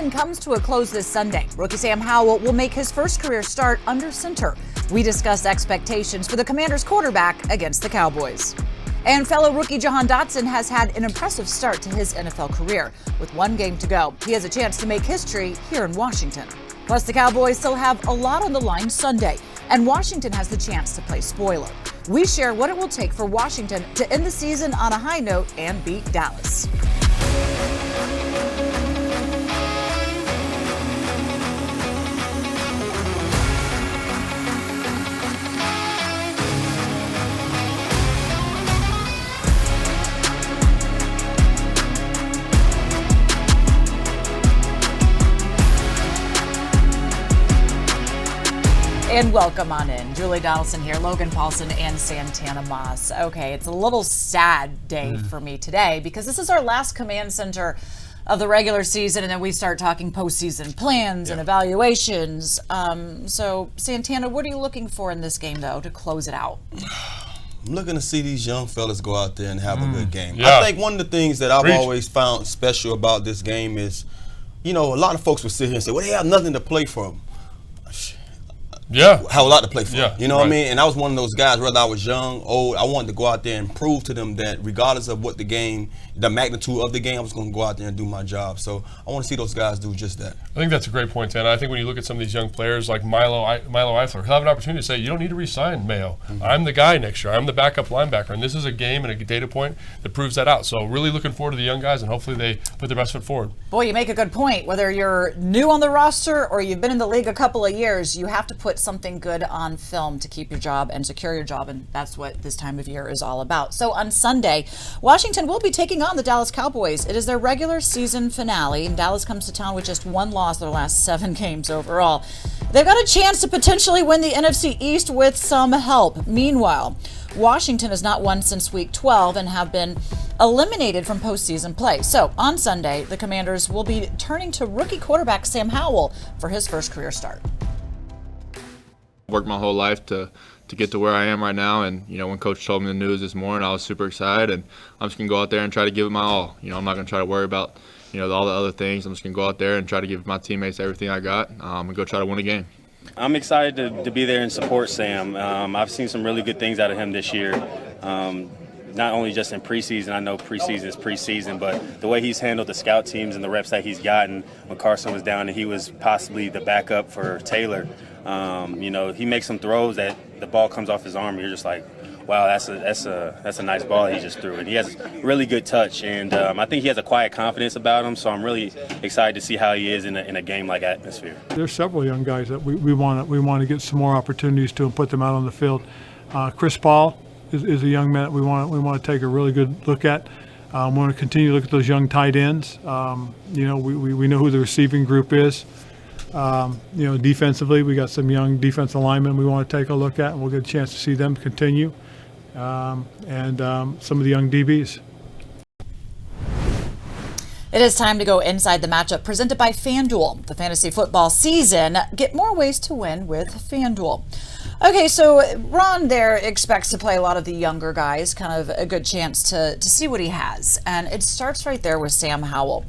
season comes to a close this Sunday. Rookie Sam Howell will make his first career start under center. We discuss expectations for the Commanders quarterback against the Cowboys. And fellow rookie Jahan Dotson has had an impressive start to his NFL career. With one game to go, he has a chance to make history here in Washington. Plus, the Cowboys still have a lot on the line Sunday, and Washington has the chance to play spoiler. We share what it will take for Washington to end the season on a high note and beat Dallas. And welcome on in. Julie Donaldson here, Logan, Paulsen, and Santana Moss. Okay, it's a little sad day for me today because this is our last command center of the regular season, and then we start talking postseason plans and evaluations. So, Santana, what are you looking for in this game, though, to close it out? I'm looking to see these young fellas go out there and have a good game. Yeah. I think one of the things that I've always found special about this game is, you know, a lot of folks will sit here and say, well, they have nothing to play for. Yeah. Have a lot to play for. Yeah, you know what I mean? And I was one of those guys, whether I was young, old, I wanted to go out there and prove to them that regardless of what the game, the magnitude of the game, I was going to go out there and do my job. So I want to see those guys do just that. I think that's a great point, Tana. I think when you look at some of these young players like Milo Eifler, he'll have an opportunity to say, you don't need to re-sign Mayo. I'm the guy next year. I'm the backup linebacker. And this is a game and a data point that proves that out. So really looking forward to the young guys, and hopefully they put their best foot forward. Boy, you make a good point. Whether you're new on the roster or you've been in the league a couple of years, you have to put something good on film to keep your job and secure your job, and that's what this time of year is all about. So on Sunday, Washington will be taking on the Dallas Cowboys. It is their regular season finale, and Dallas comes to town with just one loss their last 7 games overall. They've got a chance to potentially win the NFC East with some help. Meanwhile, Washington has not won since week 12 and have been eliminated from postseason play. So on Sunday, the Commanders will be turning to rookie quarterback Sam Howell for his first career start. Worked my whole life to get to where I am right now, and you know, when Coach told me the news this morning, I was super excited, and I'm just gonna go out there and try to give it my all. You know, I'm not gonna try to worry about, you know, all the other things. I'm just gonna go out there and try to give my teammates everything I got, and go try to win a game. I'm excited to be there and support Sam. I've seen some really good things out of him this year. Not only just in preseason, I know preseason is preseason, but the way he's handled the scout teams and the reps that he's gotten when Carson was down and he was possibly the backup for Taylor. You know, he makes some throws that the ball comes off his arm and you're just like, wow, that's a nice ball he just threw. And he has really good touch, and I think he has a quiet confidence about him, so I'm really excited to see how he is in a game-like atmosphere. There's several young guys that we want to get some more opportunities to and put them out on the field. Chris Paul is a young man that we want to take a really good look at. We want to continue to look at those young tight ends. You know, we know who the receiving group is. You know, defensively, we got some young defensive linemen we want to take a look at, and we'll get a chance to see them continue. And some of the young DBs. It is time to go inside the matchup presented by FanDuel. The fantasy football season. Get more ways to win with FanDuel. Okay, so Ron there expects to play a lot of the younger guys, kind of a good chance to see what he has. And it starts right there with Sam Howell.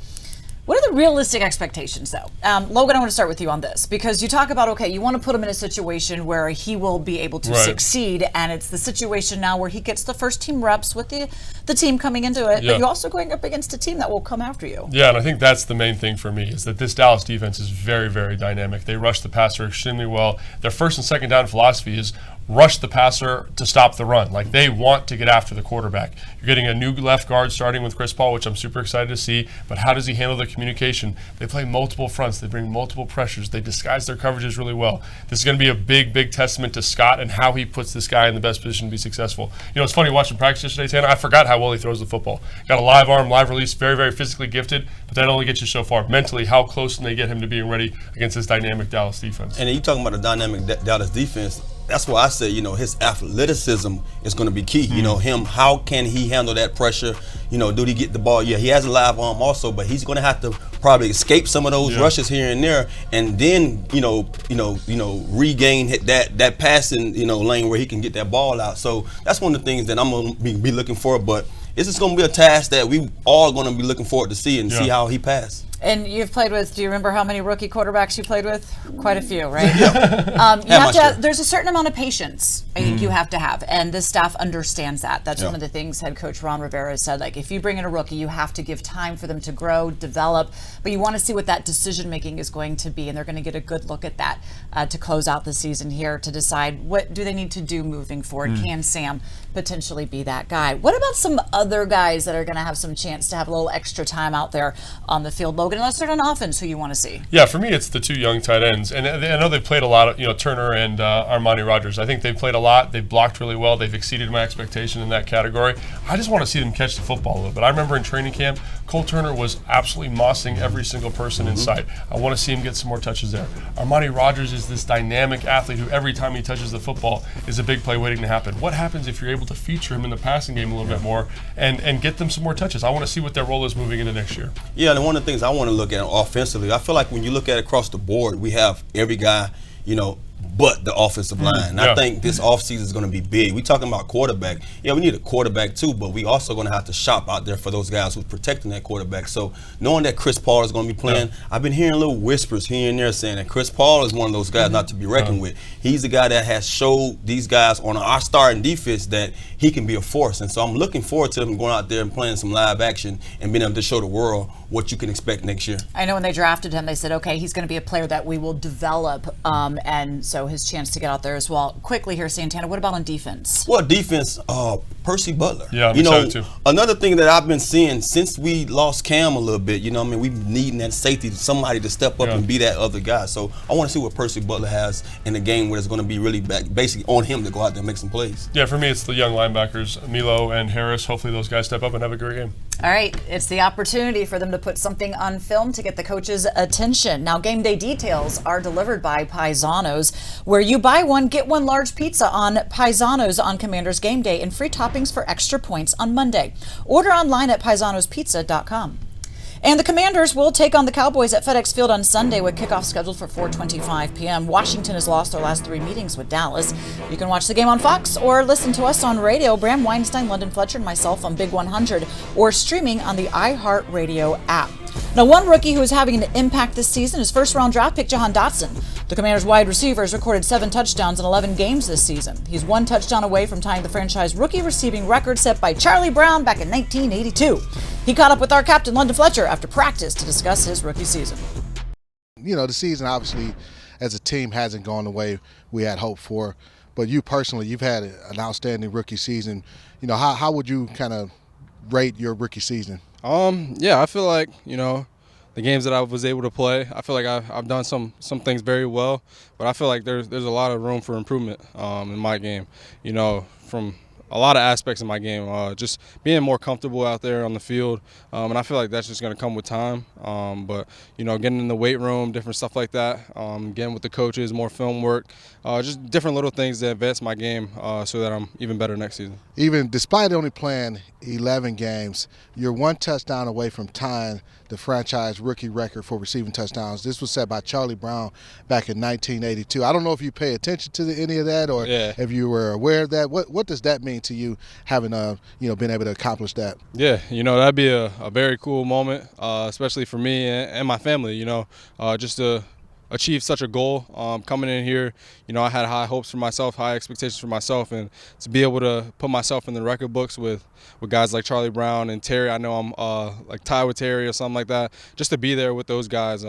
What are the realistic expectations, though? Logan, I want to start with you on this because you talk about, okay, you want to put him in a situation where he will be able to succeed, and it's the situation now where he gets the first team reps with the team coming into it, but you're also going up against a team that will come after you. Yeah, and I think that's the main thing for me is that this Dallas defense is very, very dynamic. They rush the passer extremely well. Their first and second down philosophy is rush the passer to stop the run. Like, they want to get after the quarterback. You're getting a new left guard starting with Chris Paul, which I'm super excited to see, but how does he handle the communication? They play multiple fronts. They bring multiple pressures. They disguise their coverages really well. This is going to be a big, big testament to Scott and how he puts this guy in the best position to be successful. You know, it's funny watching practice yesterday, Tana. I forgot how well he throws the football. Got a live arm, live release, very, very physically gifted, but that only gets you so far. Mentally, how close can they get him to being ready against this dynamic Dallas defense? And you talking about a dynamic Dallas defense. That's why I say, you know, his athleticism is going to be key. You know, how can he handle that pressure? You know, do he get the ball? Yeah, he has a live arm also, but he's going to have to probably escape some of those rushes here and there, and then regain that passing lane where he can get that ball out. So that's one of the things that I'm going to be looking for. But it's just going to be a task that we all going to be looking forward to see and see how he passes. And you've played with, do you remember how many rookie quarterbacks you played with? Quite a few, right? Yeah. There's a certain amount of patience I think you have to have, and this staff understands that. That's one of the things head coach Ron Rivera said. Like, if you bring in a rookie, you have to give time for them to grow, develop, but you want to see what that decision making is going to be, and they're going to get a good look at that to close out the season here to decide what do they need to do moving forward. Can Sam potentially be that guy? What about some other guys that are going to have some chance to have a little extra time out there on the field, Logan, unless they're on offense, who you want to see? Yeah, for me, it's the two young tight ends. And I know they've played a lot of, Turner and Armani Rogers. I think they've played a lot. They've blocked really well. They've exceeded my expectation in that category. I just want to see them catch the football a little bit. I remember in training camp, Cole Turner was absolutely mossing every single person in sight. I want to see him get some more touches there. Armani Rogers is this dynamic athlete who every time he touches the football is a big play waiting to happen. What happens if you're able to feature him in the passing game a little bit more and get them some more touches? I want to see what their role is moving into next year. Yeah, and one of the things I want to look at offensively, I feel like when you look at across the board, we have every guy, but the offensive line. And I think this offseason is going to be big. We're talking about quarterback. Yeah, we need a quarterback too, but we also going to have to shop out there for those guys who's protecting that quarterback. So knowing that Chris Paul is going to be playing, I've been hearing little whispers here and there saying that Chris Paul is one of those guys not to be reckoned with. He's the guy that has showed these guys on our starting defense that he can be a force. And so I'm looking forward to him going out there and playing some live action and being able to show the world what you can expect next year. I know when they drafted him, they said, okay, he's going to be a player that we will develop, and so his chance to get out there as well. Quickly here, Santana, what about on defense? Well, defense, Percy Butler. Yeah, I'm excited too. Another thing that I've been seeing since we lost Cam a little bit, we needing that safety, somebody to step up and be that other guy. So I want to see what Percy Butler has in the game where it's going to be really basically on him to go out there and make some plays. Yeah, for me, it's the young linebackers, Milo and Harris. Hopefully those guys step up and have a great game. All right, it's the opportunity for them to put something on film to get the coach's attention. Now, game day details are delivered by Paisanos, where you buy one, get one large pizza on Paisanos on Commanders game day and free toppings for extra points on Monday. Order online at paisanospizza.com. And the Commanders will take on the Cowboys at FedEx Field on Sunday with kickoff scheduled for 4:25 p.m. Washington has lost their last 3 meetings with Dallas. You can watch the game on Fox or listen to us on radio, Bram Weinstein, London Fletcher, and myself on Big 100, or streaming on the iHeartRadio app. Now, one rookie who is having an impact this season is first-round draft pick Jahan Dotson. The Commanders' wide receiver has recorded 7 touchdowns in 11 games this season. He's 1 touchdown away from tying the franchise rookie receiving record set by Charlie Brown back in 1982. He caught up with our captain, London Fletcher, after practice to discuss his rookie season. The season obviously as a team hasn't gone the way we had hoped for, but you personally, you've had an outstanding rookie season. How would you kind of rate your rookie season? I feel like, the games that I was able to play, I feel like I've done some things very well, but I feel like there's a lot of room for improvement in my game, from a lot of aspects of my game, just being more comfortable out there on the field, and I feel like that's just going to come with time. But getting in the weight room, different stuff like that, getting with the coaches, more film work, just different little things that advance my game so that I'm even better next season. Even despite only playing 11 games, you're 1 touchdown away from tying the franchise rookie record for receiving touchdowns. This was set by Charlie Brown back in 1982. I don't know if you pay attention to any of that or if you were aware of that. What does that mean to you, having been able to accomplish that? Yeah, that'd be a very cool moment, especially for me and my family. Just to achieve such a goal. Coming in here, I had high hopes for myself, high expectations for myself, and to be able to put myself in the record books with guys like Charlie Brown and Terry. I know I'm like tied with Terry or something like that. Just to be there with those guys,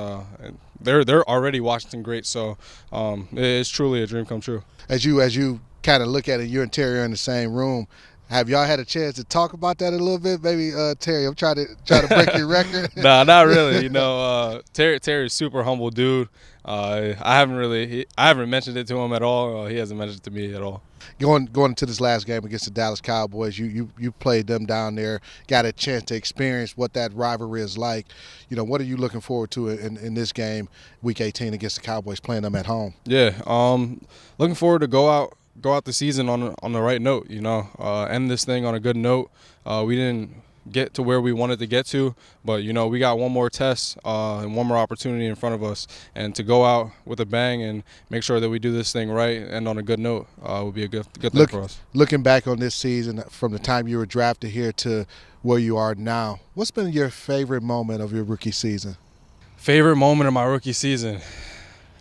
they're already Washington greats. So it's truly a dream come true. As you kind of look at it, you and Terry are in the same room. Have y'all had a chance to talk about that a little bit? Maybe Terry, I'm trying to break your record. Nah, not really. Terry's super humble dude. I haven't mentioned it to him at all. He hasn't mentioned it to me at all. Going into this last game against the Dallas Cowboys, you played them down there, got a chance to experience what that rivalry is like. What are you looking forward to in this game, Week 18 against the Cowboys, playing them at home? Yeah, looking forward to go out the season on the right note, end this thing on a good note. We didn't get to where we wanted to get to, but we got one more test and one more opportunity in front of us, and to go out with a bang and make sure that we do this thing right and on a good note would be a good thing for us. Looking back on this season, from the time you were drafted here to where you are now, what's been your favorite moment of your rookie season? Favorite moment of my rookie season?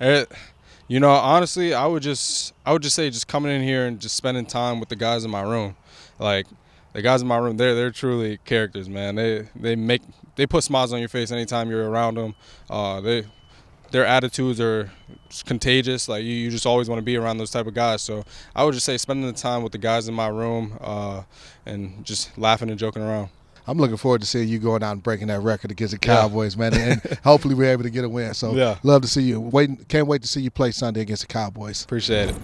Honestly, I would just say just coming in here and just spending time with the guys in my room. Like, the guys in my room, they're truly characters, man. They put smiles on your face anytime you're around them. Their attitudes are contagious. Like, you just always want to be around those type of guys. So I would just say spending the time with the guys in my room and just laughing and joking around. I'm looking forward to seeing you going out and breaking that record against the Cowboys, man, and hopefully we're able to get a win. So love to see you. Can't wait to see you play Sunday against the Cowboys. Appreciate it.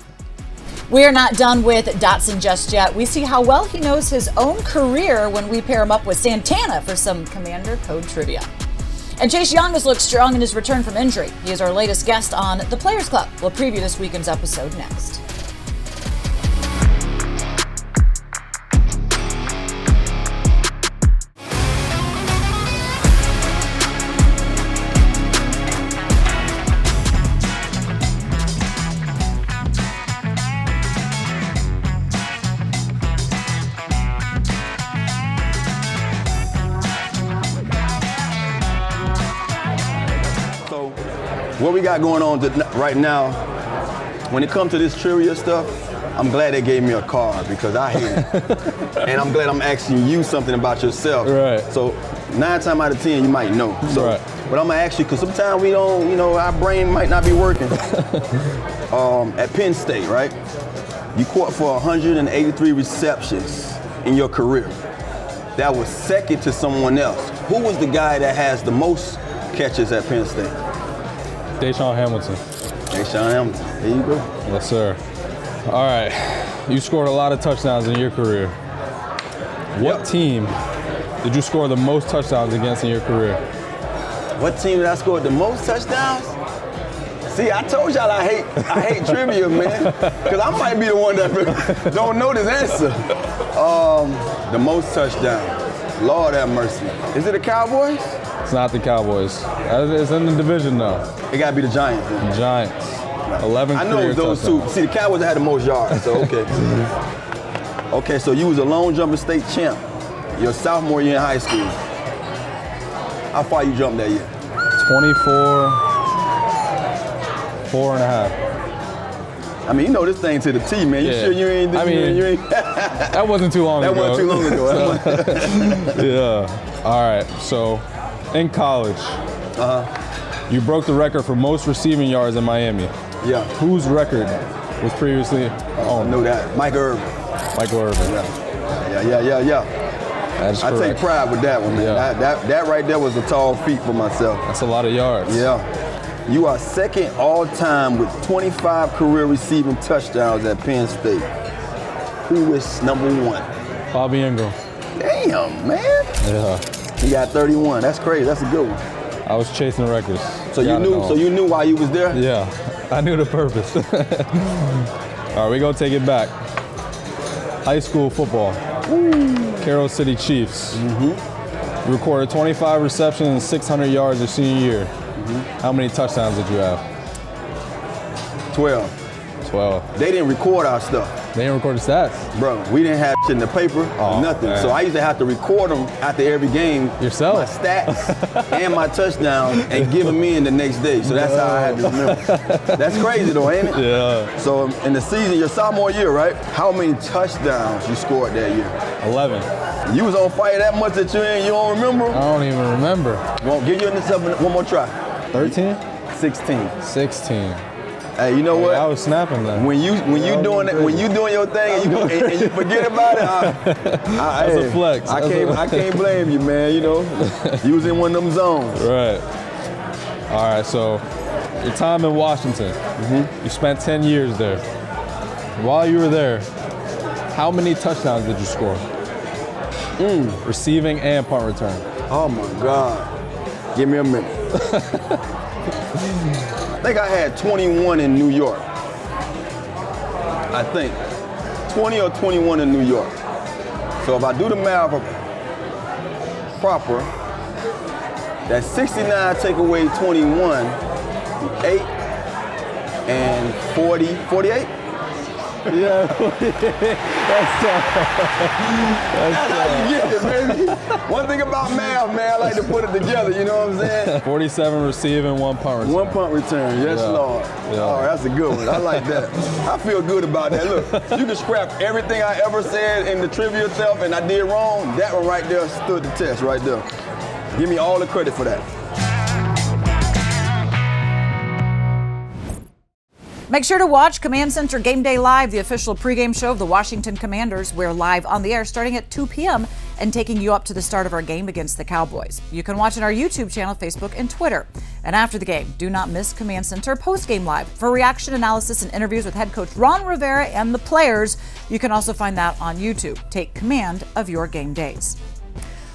We are not done with Dotson just yet. We see how well he knows his own career when we pair him up with Santana for some Commander Code trivia. And Chase Young has looked strong in his return from injury. He is our latest guest on The Players Club. We'll preview this weekend's episode next. What we got going on right now, when it comes to this trivia stuff, I'm glad they gave me a card because I hate it. And I'm glad I'm asking you something about yourself. Right. So 9 times out of 10, you might know. So, right. But I'm gonna ask you, because sometimes we don't, our brain might not be working. At Penn State, right? You caught for 183 receptions in your career. That was second to someone else. Who was the guy that has the most catches at Penn State? Jahan Hamilton. Jahan Hamilton. There you go. Yes, sir. All right. You scored a lot of touchdowns in your career. What team did you score the most touchdowns against in your career? What team did I score the most touchdowns? See, I told y'all I hate trivia, man. Because I might be the one that don't know this answer. The most touchdowns. Lord have mercy. Is it the Cowboys? It's not the Cowboys. It's in the division, though. It got to be the Giants. Then. The Giants. 11 I know those touchdowns. two. See, the Cowboys had the most yards, so okay. Okay, so you was a long jumper state champ your sophomore year in high school. How far you jumped that year? 4.5. I mean, you know this thing to the T, man. You sure you ain't? You ain't that wasn't too long ago. That wasn't too long ago. Yeah. All right. So, in college, you broke the record for most receiving yards in Miami. Yeah. Whose record was previously owned? I know that. Michael Irvin. Michael Irvin. Yeah. That is correct. I take pride with that one, man. Yeah. That right there was a tall feat for myself. That's a lot of yards. Yeah. You are second all-time with 25 career receiving touchdowns at Penn State. Who is number one? Bobby Ingram. Damn, man. Yeah. He got 31. That's crazy. That's a good one. I was chasing records. So you knew why you was there? Yeah. I knew the purpose. All right, we gonna take it back. High school football. Carroll City Chiefs. You recorded 25 receptions and 600 yards your senior year. How many touchdowns did you have? 12. They didn't record our stuff. They didn't record the stats? Bro, we didn't have shit in the paper, nothing. Man. So I used to have to record them after every game. Yourself? My stats and my touchdowns and give them in the next day. So that's how I had to remember. That's crazy though, ain't it? Yeah. So in the season, your sophomore year, right? How many touchdowns you scored that year? 11. You was on fire that much that you don't remember? I don't even remember. Won't give you one more try. 13? 16. Hey, you know what? I was snapping then. When you doing your thing and you forget about it, that's a flex. I can't blame you, man. You was in one of them zones. Right. All right. So your time in Washington, you spent 10 years there. While you were there, how many touchdowns did you score? Receiving and punt return. Oh my God. Give me a minute. I think I had 21 in New York. I think 20 or 21 in New York. So if I do the math proper, that's 69 take away 21, 8 and 40, 48? Yeah. That's how you get it, baby. One thing about math, man, I like to put it together, you know what I'm saying? 47 receiving, 1 punt return. 1 punt return, yes, Yeah. Lord. Yeah. Oh, that's a good one. I like that. I feel good about that. Look, you can scrap everything I ever said in the trivia stuff and I did wrong. That one right there stood the test right there. Give me all the credit for that. Make sure to watch Command Center Game Day Live, the official pregame show of the Washington Commanders. We're live on the air starting at 2 p.m. and taking you up to the start of our game against the Cowboys. You can watch on our YouTube channel, Facebook, and Twitter. And after the game, do not miss Command Center Postgame Live for reaction analysis and interviews with head coach Ron Rivera and the players. You can also find that on YouTube. Take command of your game days.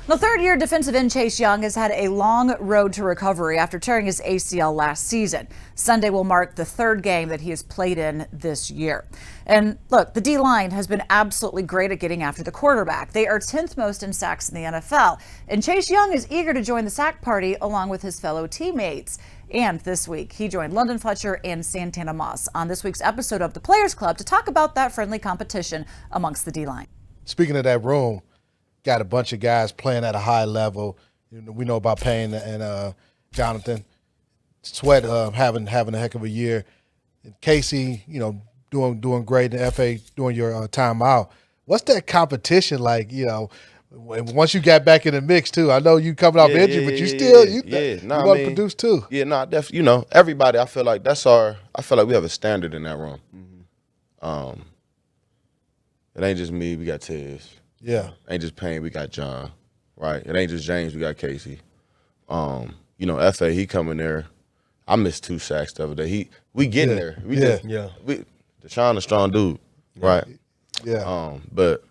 The third-year defensive end Chase Young has had a long road to recovery after tearing his ACL last season. Sunday will mark the third game that he has played in this year. And look, the D-line has been absolutely great at getting after the quarterback. They are 10th most in sacks in the NFL. And Chase Young is eager to join the sack party along with his fellow teammates. And this week, he joined London, Fletcher, and Santana Moss on this week's episode of the Players Club to talk about that friendly competition amongst the D-line. Speaking of that room, got a bunch of guys playing at a high level. You know, we know about Payne and Jahantent. Sweat having a heck of a year. And Casey, you know, doing great. And FA doing your timeout. What's that competition like? You know, once you got back in the mix too. I know you coming off injury, but you want to produce too. Yeah, no, definitely. You know, everybody. I feel like I feel like we have a standard in that room. Mm-hmm. It ain't just me. We got Tez. Yeah. It ain't just Payne, we got John, right? It ain't just James, we got Casey. You know, FA, he coming there. I missed 2 sacks the other day. We getting there. Deshaun a strong dude, right? Yeah. But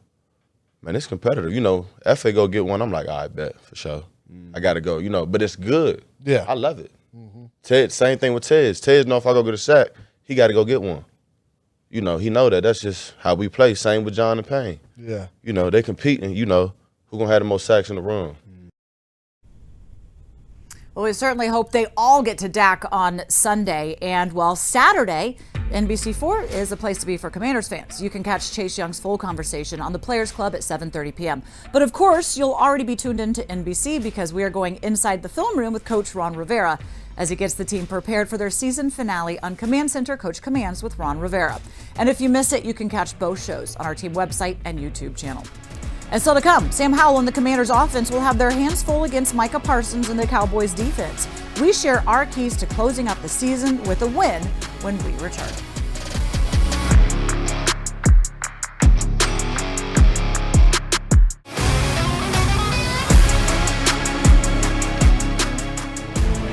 man, it's competitive. You know, FA go get one, I'm like, I bet for sure. I gotta go, you know, but it's good. Yeah. I love it. Ted, same thing with Tez. Tez know if I go get a sack, he gotta go get one. You know, he know that. That's just how we play. Same with John and Payne. Yeah. You know, they competing, you know, who gonna have the most sacks in the room. Well, we certainly hope they all get to Dak on Sunday. And while Saturday, NBC4 is a place to be for Commanders fans. You can catch Chase Young's full conversation on the Players Club at 7:30 p.m. But of course, you'll already be tuned into NBC because we are going inside the film room with Coach Ron Rivera as he gets the team prepared for their season finale on Command Center Coach Commands with Ron Rivera. And if you miss it, you can catch both shows on our team website and YouTube channel. And still to come, Sam Howell and the Commanders offense will have their hands full against Micah Parsons and the Cowboys defense. We share our keys to closing out the season with a win when we return.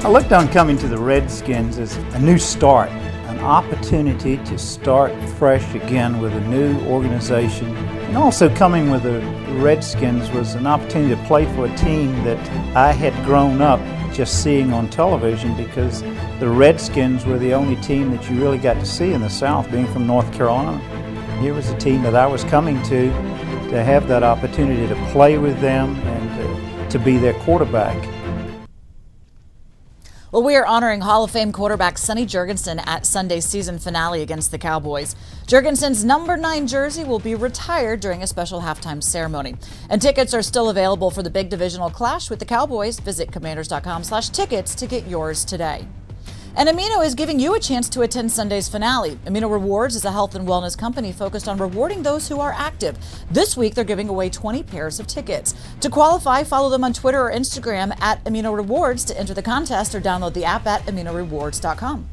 I looked on coming to the Redskins as a new start, an opportunity to start fresh again with a new organization. And also coming with the Redskins was an opportunity to play for a team that I had grown up just seeing on television because the Redskins were the only team that you really got to see in the South, being from North Carolina. Here was a team that I was coming to have that opportunity to play with them and to be their quarterback. Well, we are honoring Hall of Fame quarterback Sonny Jurgensen at Sunday's season finale against the Cowboys. Jurgensen's number 9 jersey will be retired during a special halftime ceremony. And tickets are still available for the big divisional clash with the Cowboys. Visit commanders.com/tickets to get yours today. And Amino is giving you a chance to attend Sunday's finale. Amino Rewards is a health and wellness company focused on rewarding those who are active. This week, they're giving away 20 pairs of tickets. To qualify, follow them on Twitter or Instagram at Amino Rewards to enter the contest or download the app at aminorewards.com.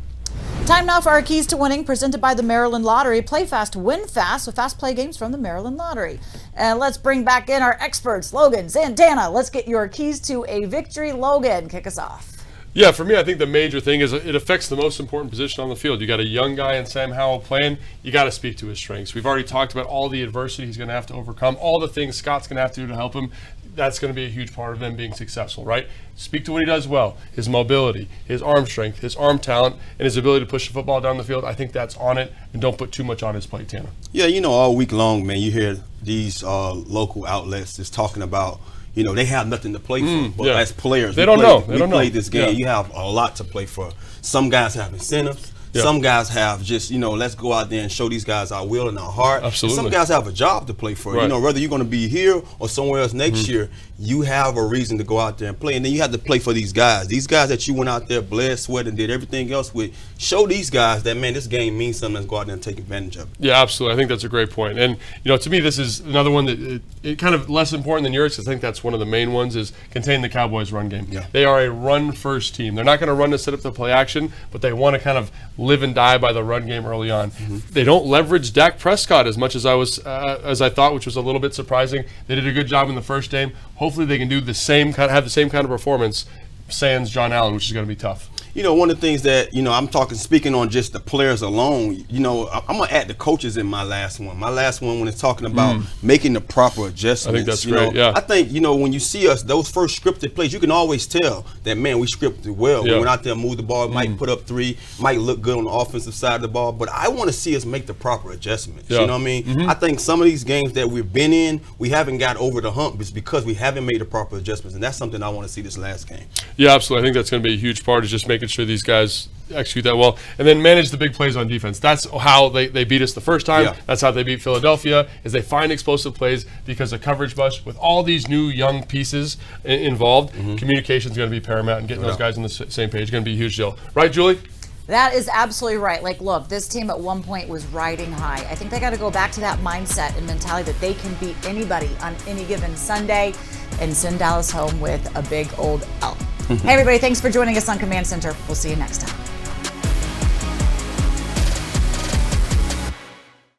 Time now for our keys to winning, presented by the Maryland Lottery. Play fast, win fast with fast play games from the Maryland Lottery. And let's bring back in our experts, Logan, Santana. Let's get your keys to a victory. Logan, kick us off. Yeah, for me, I think the major thing is it affects the most important position on the field. You got a young guy in Sam Howell playing. You got to speak to his strengths. We've already talked about all the adversity he's going to have to overcome, all the things Scott's going to have to do to help him. That's going to be a huge part of them being successful, right? Speak to what he does well, his mobility, his arm strength, his arm talent, and his ability to push the football down the field. I think that's on it, and don't put too much on his plate, Tanner. Yeah, you know, all week long, man, you hear these local outlets just talking about, you know, they have nothing to play for. But as players, they don't know. We played this game. Yeah. You have a lot to play for. Some guys have incentives. Yeah. Some guys have just, let's go out there and show these guys our will and our heart. Absolutely. And some guys have a job to play for. Right. Whether you're going to be here or somewhere else next year, you have a reason to go out there and play. And then you have to play for these guys. These guys that you went out there, bled, sweat, and did everything else with, show these guys that, man, this game means something. Let's go out there and take advantage of it. Yeah, absolutely. I think that's a great point. And, to me, this is another one that it kind of less important than yours, because I think that's one of the main ones, is contain the Cowboys' run game. Yeah. They are a run-first team. They're not going to run to set up the play action, but they want to kind of live and die by the run game early on. They don't leverage Dak Prescott as much as I thought, which was a little bit surprising. They did a good job in the first game. Hopefully they can do have the same kind of performance sans John Allen, which is going to be tough. One of the things that, I'm speaking on just the players alone, I'm going to add the coaches in my last one. My last one when it's talking about making the proper adjustments. I think that's great, yeah. I think, when you see us, those first scripted plays, you can always tell that, man, we scripted well. Yeah. We went out there and moved the ball, might put up 3, might look good on the offensive side of the ball, but I want to see us make the proper adjustments. Yeah. You know what I mean? I think some of these games that we've been in, we haven't got over the hump. It's because we haven't made the proper adjustments, and that's something I want to see this last game. Yeah, absolutely. I think that's going to be a huge part, is just making sure these guys execute that well, and then manage the big plays on defense. That's how they beat us the first time. Yeah. That's how they beat Philadelphia, is they find explosive plays because of coverage bush. With all these new young pieces involved, communication is going to be paramount, and getting those guys on the same page is going to be a huge deal. Right, Julie? That is absolutely right. Look, this team at one point was riding high. I think they got to go back to that mindset and mentality that they can beat anybody on any given Sunday and send Dallas home with a big old L. Hey, everybody, thanks for joining us on Command Center. We'll see you next time.